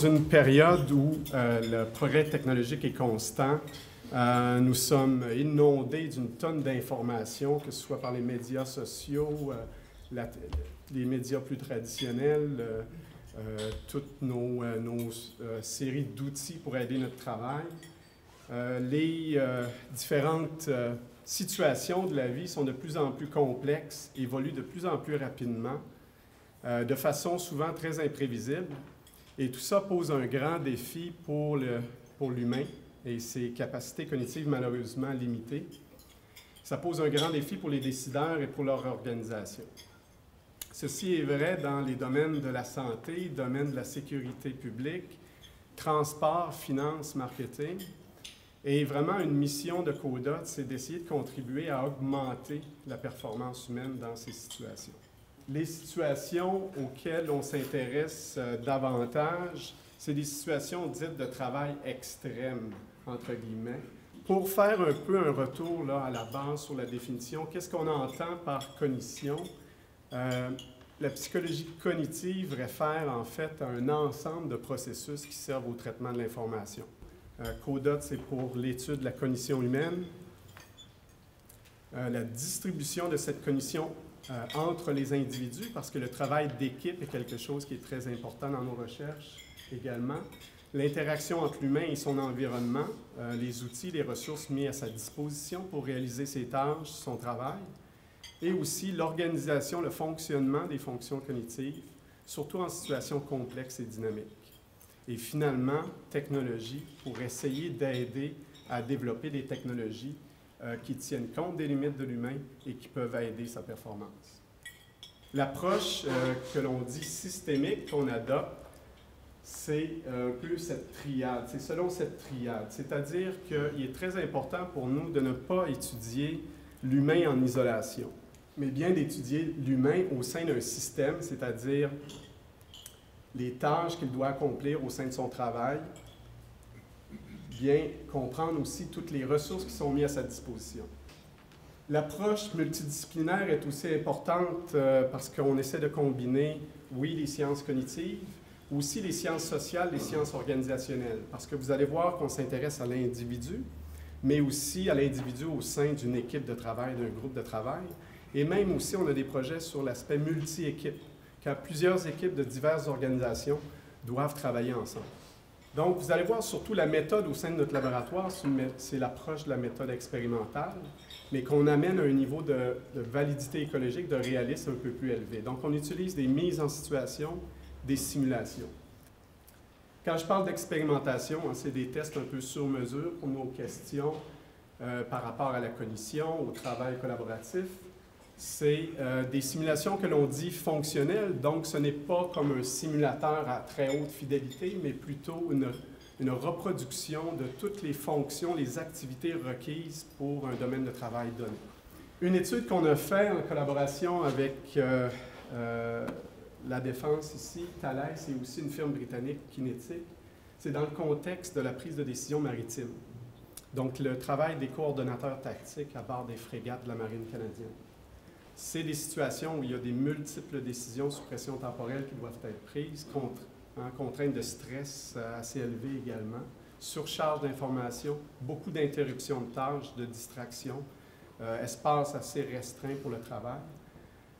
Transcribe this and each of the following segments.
une période où le progrès technologique est constant. Nous sommes inondés d'une tonne d'informations, que ce soit par les médias sociaux, les médias plus traditionnels, toutes nos séries d'outils pour aider notre travail. Les différentes situations de la vie sont de plus en plus complexes, évoluent de plus en plus rapidement, de façon souvent très imprévisible. Et tout ça pose un grand défi pour l'humain et ses capacités cognitives malheureusement limitées. Ça pose un grand défi pour les décideurs et pour leur organisation. Ceci est vrai dans les domaines de la santé, domaine de la sécurité publique, transport, finance, marketing. Et vraiment, une mission de CODOT, c'est d'essayer de contribuer à augmenter la performance humaine dans ces situations. Les situations auxquelles on s'intéresse davantage, c'est des situations dites de travail extrême, entre guillemets. Pour faire un peu un retour là, à la base sur la définition, qu'est-ce qu'on entend par cognition? La psychologie cognitive réfère en fait à un ensemble de processus qui servent au traitement de l'information. CODOT, c'est pour l'étude de la cognition humaine. La distribution de cette cognition entre les individus, parce que le travail d'équipe est quelque chose qui est très important dans nos recherches également. L'interaction entre l'humain et son environnement, les outils, les ressources mis à sa disposition pour réaliser ses tâches, son travail. Et aussi l'organisation, le fonctionnement des fonctions cognitives, surtout en situation complexe et dynamique. Et finalement, technologie pour essayer d'aider à développer des technologies qui tiennent compte des limites de l'humain et qui peuvent aider sa performance. L'approche que l'on dit systémique qu'on adopte, c'est un peu cette triade, c'est selon cette triade. C'est-à-dire qu'il est très important pour nous de ne pas étudier l'humain en isolation, mais bien d'étudier l'humain au sein d'un système, c'est-à-dire les tâches qu'il doit accomplir au sein de son travail, bien comprendre aussi toutes les ressources qui sont mises à sa disposition. L'approche multidisciplinaire est aussi importante parce qu'on essaie de combiner, oui, les sciences cognitives, aussi les sciences sociales, les sciences organisationnelles, parce que vous allez voir qu'on s'intéresse à l'individu, mais aussi à l'individu au sein d'une équipe de travail, d'un groupe de travail, et même aussi on a des projets sur l'aspect multi-équipe, quand plusieurs équipes de diverses organisations doivent travailler ensemble. Donc, vous allez voir surtout la méthode au sein de notre laboratoire, c'est l'approche de la méthode expérimentale, mais qu'on amène à un niveau de validité écologique, de réalisme un peu plus élevé. Donc, on utilise des mises en situation, des simulations. Quand je parle d'expérimentation, c'est des tests un peu sur mesure pour nos questions par rapport à la cognition, au travail collaboratif. C'est des simulations que l'on dit fonctionnelles, donc ce n'est pas comme un simulateur à très haute fidélité, mais plutôt une reproduction de toutes les fonctions, les activités requises pour un domaine de travail donné. Une étude qu'on a faite en collaboration avec la Défense ici, Thales, et aussi une firme britannique, Kinetic, c'est dans le contexte de la prise de décision maritime. Donc le travail des coordonnateurs tactiques à bord des frégates de la Marine canadienne. C'est des situations où il y a des multiples décisions sous pression temporelle qui doivent être prises, contraintes de stress assez élevées également, surcharge d'informations, beaucoup d'interruptions de tâches, de distractions, espace assez restreint pour le travail.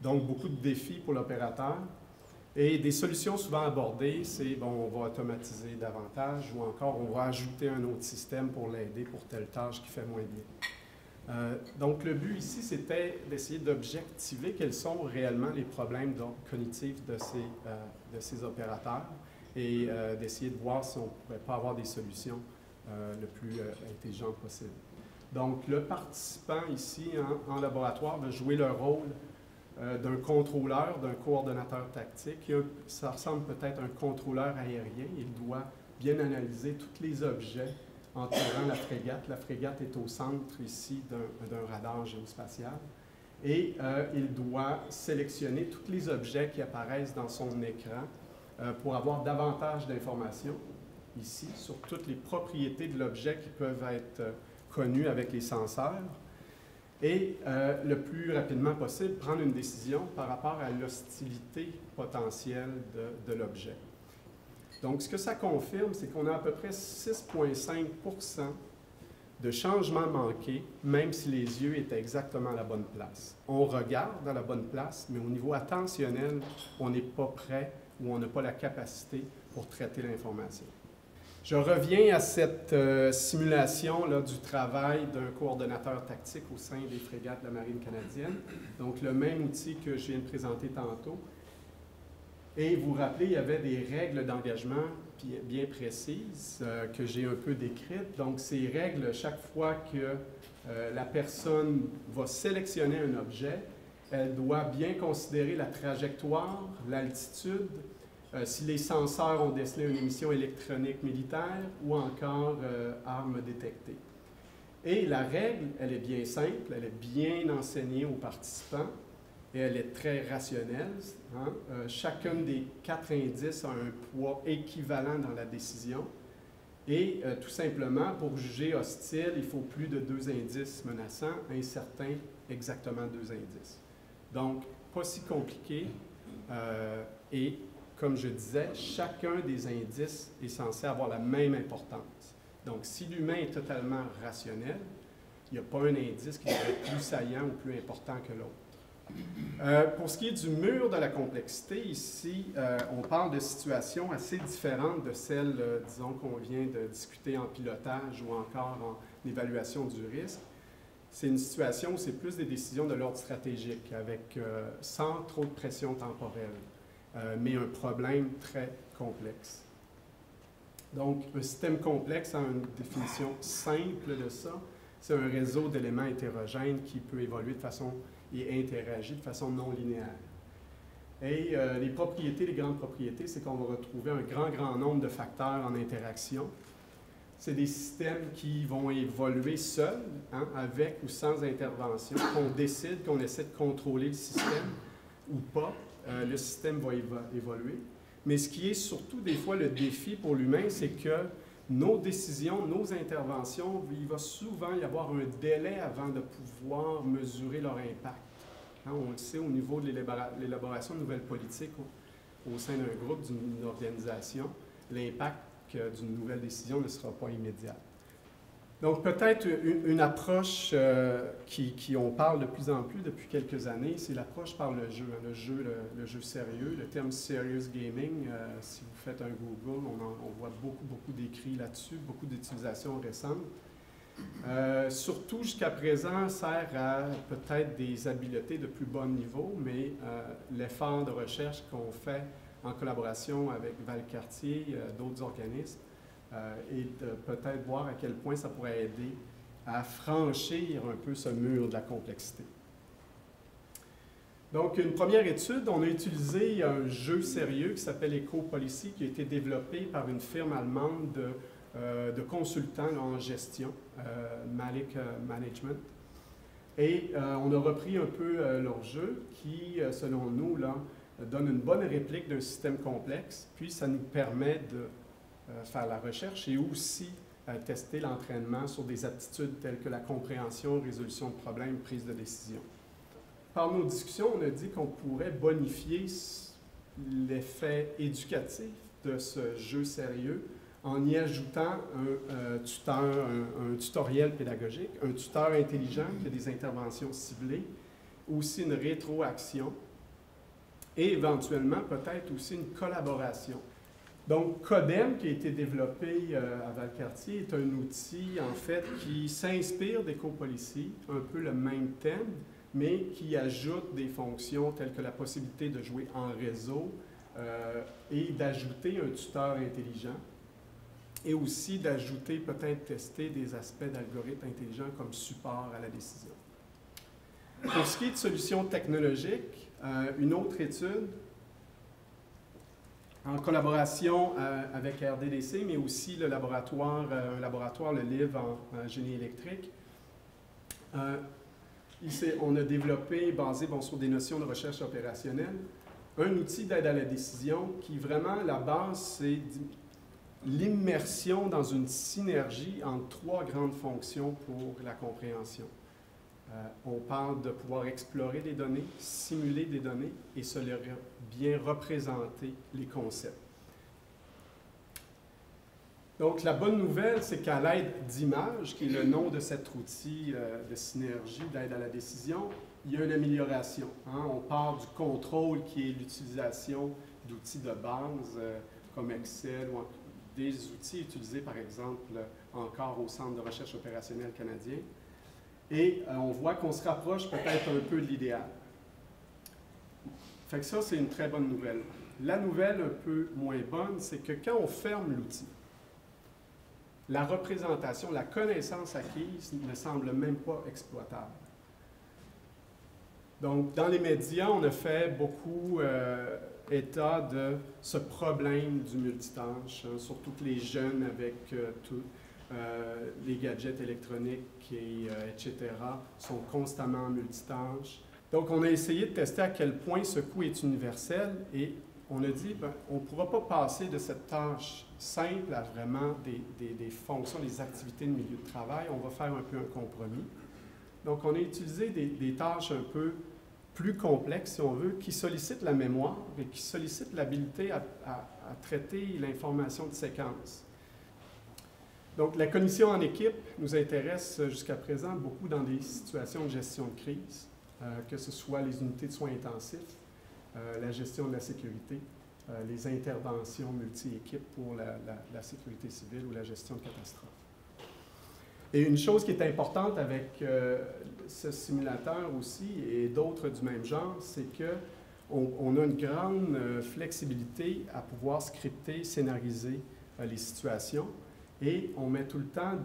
Donc, beaucoup de défis pour l'opérateur. Et des solutions souvent abordées, c'est, bon, on va automatiser davantage ou encore on va ajouter un autre système pour l'aider pour telle tâche qui fait moins bien. Donc, le but ici, c'était d'essayer d'objectiver quels sont réellement les problèmes cognitifs de ces opérateurs et d'essayer de voir si on ne pourrait pas avoir des solutions le plus intelligentes possible. Donc, le participant ici en laboratoire va jouer le rôle d'un contrôleur, d'un coordonnateur tactique. Ça ressemble peut-être à un contrôleur aérien. Il doit bien analyser tous les objets entourant la frégate. La frégate est au centre ici d'un radar géospatial. Et il doit sélectionner tous les objets qui apparaissent dans son écran pour avoir davantage d'informations ici sur toutes les propriétés de l'objet qui peuvent être connues avec les senseurs. Et le plus rapidement possible, prendre une décision par rapport à l'hostilité potentielle de l'objet. Donc, ce que ça confirme, c'est qu'on a à peu près 6,5% de changements manqués, même si les yeux étaient exactement à la bonne place. On regarde à la bonne place, mais au niveau attentionnel, on n'est pas prêt ou on n'a pas la capacité pour traiter l'information. Je reviens à cette simulation là, du travail d'un coordonnateur tactique au sein des frégates de la Marine canadienne. Donc, le même outil que je viens de présenter tantôt. Et vous vous rappelez, il y avait des règles d'engagement bien précises que j'ai un peu décrites. Donc, ces règles, chaque fois que la personne va sélectionner un objet, elle doit bien considérer la trajectoire, l'altitude, si les senseurs ont décelé une émission électronique militaire ou encore armes détectées. Et la règle, elle est bien simple, elle est bien enseignée aux participants et elle est très rationnelle. Hein? Chacun des 4 indices a un poids équivalent dans la décision. Et tout simplement, pour juger hostile, il faut plus de 2 indices menaçants, incertains, exactement 2 indices. Donc, pas si compliqué et comme je disais, chacun des indices est censé avoir la même importance. Donc, si l'humain est totalement rationnel, il n'y a pas un indice qui devrait être plus saillant ou plus important que l'autre. Pour ce qui est du mur de la complexité, ici, on parle de situations assez différentes de celles, disons, qu'on vient de discuter en pilotage ou encore en évaluation du risque. C'est une situation où c'est plus des décisions de l'ordre stratégique, avec sans trop de pression temporelle. Mais un problème très complexe. Donc, un système complexe a une définition simple de ça. C'est un réseau d'éléments hétérogènes qui peut évoluer de façon et interagir de façon non linéaire. Et les propriétés, les grandes propriétés, c'est qu'on va retrouver un grand nombre de facteurs en interaction. C'est des systèmes qui vont évoluer seuls, hein, avec ou sans intervention, qu'on décide, qu'on essaie de contrôler le système ou pas. Le système va évoluer. Mais ce qui est surtout des fois le défi pour l'humain, c'est que nos décisions, nos interventions, il va souvent y avoir un délai avant de pouvoir mesurer leur impact. Hein, on le sait au niveau de l'élaboration de nouvelles politiques au sein d'un groupe, d'une organisation, l'impact d'une nouvelle décision ne sera pas immédiat. Donc, peut-être une approche qui on parle de plus en plus depuis quelques années, c'est l'approche par le jeu, le jeu sérieux, le terme « serious gaming ». Si vous faites un Google, on voit beaucoup d'écrits là-dessus, beaucoup d'utilisations récentes. Surtout, jusqu'à présent, sert à peut-être des habiletés de plus bon niveau, mais l'effort de recherche qu'on fait en collaboration avec Valcartier, d'autres organismes, et de peut-être voir à quel point ça pourrait aider à franchir un peu ce mur de la complexité. Donc, une première étude, on a utilisé un jeu sérieux qui s'appelle EcoPolicy, qui a été développé par une firme allemande de consultants là, en gestion, Malik Management. Et on a repris un peu leur jeu qui, selon nous, là, donne une bonne réplique d'un système complexe, puis ça nous permet de faire la recherche et aussi tester l'entraînement sur des aptitudes telles que la compréhension, résolution de problèmes, prise de décision. Par nos discussions, on a dit qu'on pourrait bonifier l'effet éducatif de ce jeu sérieux en y ajoutant un tutoriel pédagogique, un tuteur intelligent qui a des interventions ciblées, aussi une rétroaction et éventuellement peut-être aussi une collaboration. Donc, Codem, qui a été développé à Valcartier, est un outil, en fait, qui s'inspire d'EcoPolicy, un peu le même thème, mais qui ajoute des fonctions telles que la possibilité de jouer en réseau et d'ajouter un tuteur intelligent, et aussi d'ajouter, peut-être tester des aspects d'algorithmes intelligents comme support à la décision. Pour ce qui est de solutions technologiques, une autre étude, en collaboration avec RDDC, mais aussi le laboratoire, le LIV en génie électrique. On a développé, basé sur des notions de recherche opérationnelle, un outil d'aide à la décision qui vraiment, la base, c'est l'immersion dans une synergie entre 3 grandes fonctions pour la compréhension. On parle de pouvoir explorer des données, simuler des données et se leur bien représenter les concepts. Donc, la bonne nouvelle, c'est qu'à l'aide d'Image, qui est le nom de cet outil de synergie, d'aide à la décision, il y a une amélioration. Hein? On part du contrôle qui est l'utilisation d'outils de base comme Excel ou des outils utilisés, par exemple, encore au Centre de recherche opérationnelle canadien. Et on voit qu'on se rapproche peut-être un peu de l'idéal. Fait que ça, c'est une très bonne nouvelle. La nouvelle un peu moins bonne, c'est que quand on ferme l'outil, la représentation, la connaissance acquise ne semble même pas exploitable. Donc, dans les médias, on a fait beaucoup état de ce problème du multitâche, hein, surtout que les jeunes avec les gadgets électroniques, etc., sont constamment en multitâche. Donc, on a essayé de tester à quel point ce coût est universel et on a dit, ben, on ne pourra pas passer de cette tâche simple à vraiment des fonctions, des activités de milieu de travail. On va faire un peu un compromis. Donc, on a utilisé des tâches un peu plus complexes, si on veut, qui sollicitent la mémoire et qui sollicitent l'habilité à traiter l'information de séquence. Donc, la cognition en équipe nous intéresse jusqu'à présent beaucoup dans des situations de gestion de crise, que ce soit les unités de soins intensifs, la gestion de la sécurité, les interventions multi-équipes pour la sécurité civile ou la gestion de catastrophes. Et une chose qui est importante avec ce simulateur aussi et d'autres du même genre, c'est qu'on a une grande flexibilité à pouvoir scripter, scénariser les situations et on met tout le temps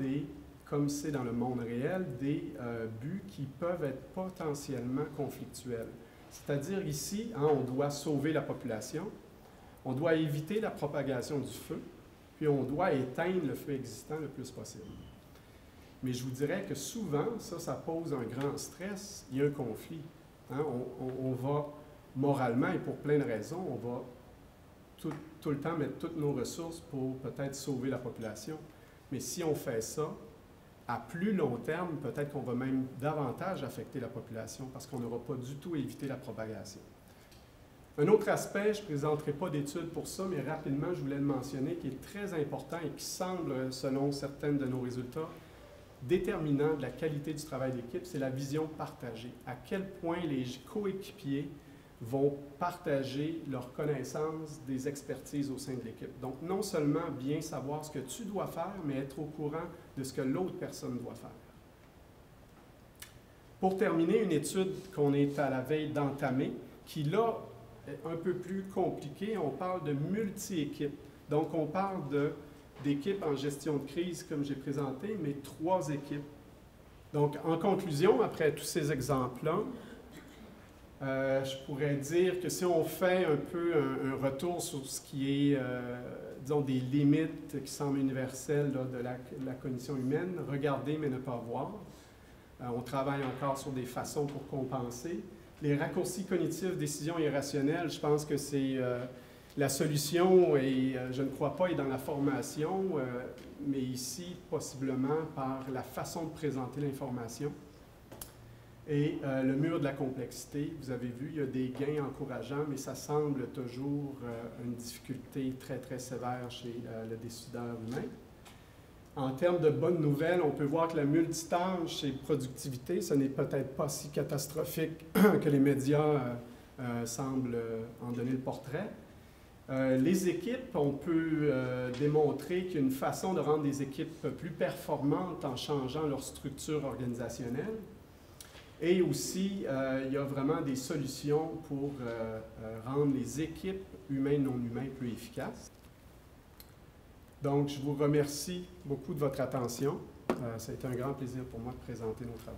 comme c'est dans le monde réel, des buts qui peuvent être potentiellement conflictuels. C'est-à-dire ici, hein, on doit sauver la population, on doit éviter la propagation du feu, puis on doit éteindre le feu existant le plus possible. Mais je vous dirais que souvent, ça pose un grand stress, il y a un conflit. Hein? On va, moralement et pour plein de raisons, on va tout le temps mettre toutes nos ressources pour peut-être sauver la population. Mais si on fait ça, à plus long terme, peut-être qu'on va même davantage affecter la population parce qu'on n'aura pas du tout évité la propagation. Un autre aspect, je ne présenterai pas d'études pour ça, mais rapidement, je voulais le mentionner, qui est très important et qui semble, selon certains de nos résultats, déterminant de la qualité du travail d'équipe, c'est la vision partagée. À quel point les coéquipiers vont partager leurs connaissances, des expertises au sein de l'équipe. Donc, non seulement bien savoir ce que tu dois faire, mais être au courant de ce que l'autre personne doit faire. Pour terminer, une étude qu'on est à la veille d'entamer, qui là est un peu plus compliquée, on parle de multi-équipes. Donc, on parle d'équipes en gestion de crise, comme j'ai présenté, mais 3 équipes. Donc, en conclusion, après tous ces exemples-là, je pourrais dire que si on fait un peu un retour sur ce qui est, disons, des limites qui semblent universelles là, de la cognition humaine, regarder mais ne pas voir. On travaille encore sur des façons pour compenser. Les raccourcis cognitifs, décisions irrationnelles, je pense que c'est la solution, et je ne crois pas, est dans la formation, mais ici, possiblement par la façon de présenter l'information. Et le mur de la complexité, vous avez vu, il y a des gains encourageants, mais ça semble toujours une difficulté très, très sévère chez le décideur humain. En termes de bonnes nouvelles, on peut voir que la multitâche et productivité, ce n'est peut-être pas si catastrophique que les médias semblent en donner le portrait. Les équipes, on peut démontrer qu'il y a une façon de rendre les équipes plus performantes en changeant leur structure organisationnelle. Et aussi, il y a vraiment des solutions pour rendre les équipes humains et non humains plus efficaces. Donc, je vous remercie beaucoup de votre attention. Ça a été un grand plaisir pour moi de présenter nos travaux.